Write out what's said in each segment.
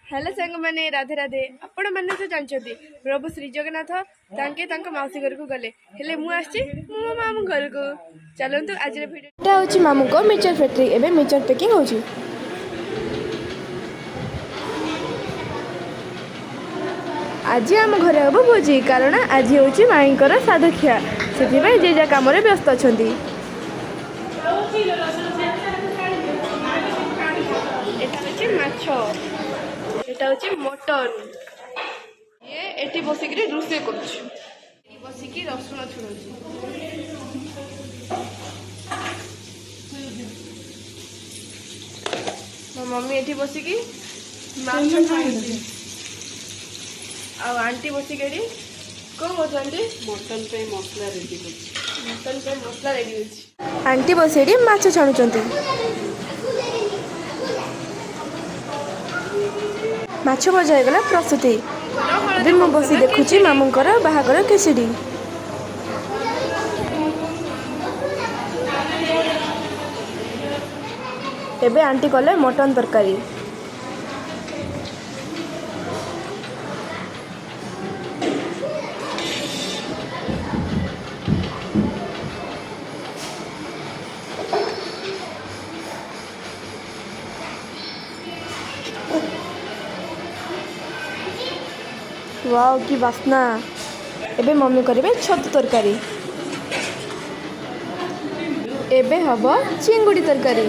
Hello सांग मैंने राधे राधे आपण मैंने तो जानते प्रभु श्री जगन्नाथ तांके मौसी घर को गले हेले मु आछि मो मामू घर को चलंतु आज भिडियो होची मामू को मिक्सचर फैक्ट्री एबे मिक्सचर पैकिंग होची। आज आम घरे हम भोजी कारण आज हूँ माईंकर साधुखिया से जे जा कम व्यस्त अच्छा। एटा हूँ मटन ये एटी बसिक रोषे कर बसिक रसुण छुड़ी मो मम्मी एटी बसिक आंटी बसिक कौन बोलते मटन पे मसला रेडी मटन पे मसला रेडी हो आंटी बस माछ छाणुचंती माछ भजा होगा प्रस्तुति भी मु बसी देखुची मामूंकर बाहागर केसरी एबे आंटी कले मटन तरकारी वाओ की वासना। एबे मम्मी करेंगे छतु तरकारी एबे हम चिंगुड़ी तरकारी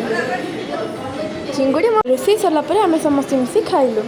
चिंगुड़ी रोषे सरला परे आमे समस्त मिसी खाइलु।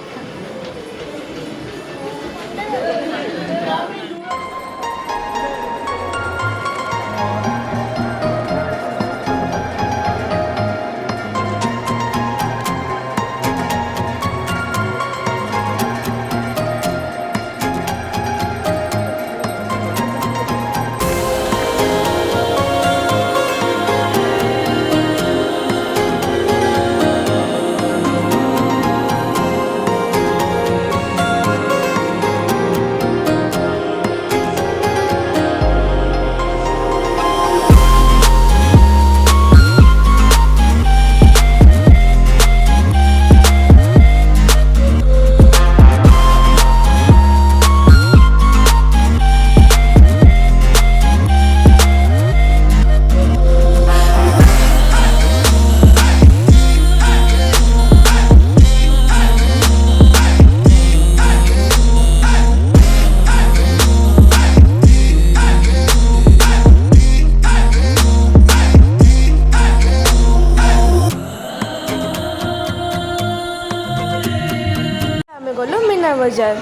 गलो मीना बाजार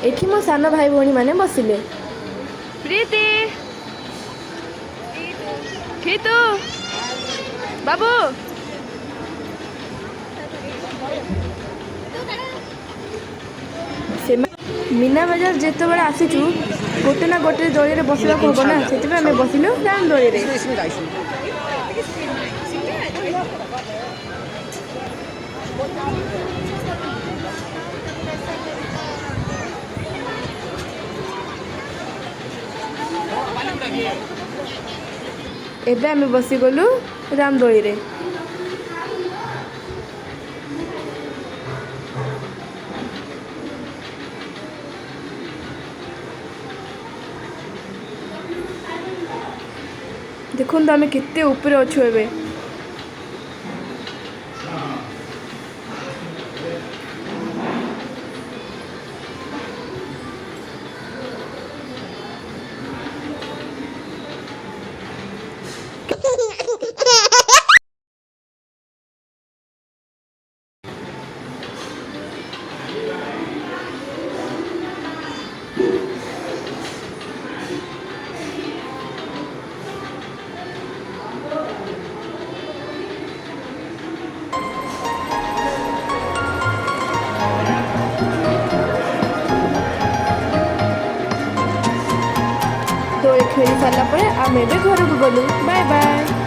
एठी मो सान भाई भौणी माने बसिले प्रीति खीतू बाबू मीना बाजार जिते बड़े आसीचु गोटे ना गोटे दड़ी बसवा हम ना से आम बसिलु राम दड़ी एबे आमे बसी गलु रामदोली रे देखो आमे केते ऊपर अच्छु एबे ଦୋଳି ଖେଳି ସାରିଲା ପରେ ଆମେ ଏବେ ଘରକୁ ଗଲୁ। Bye bye.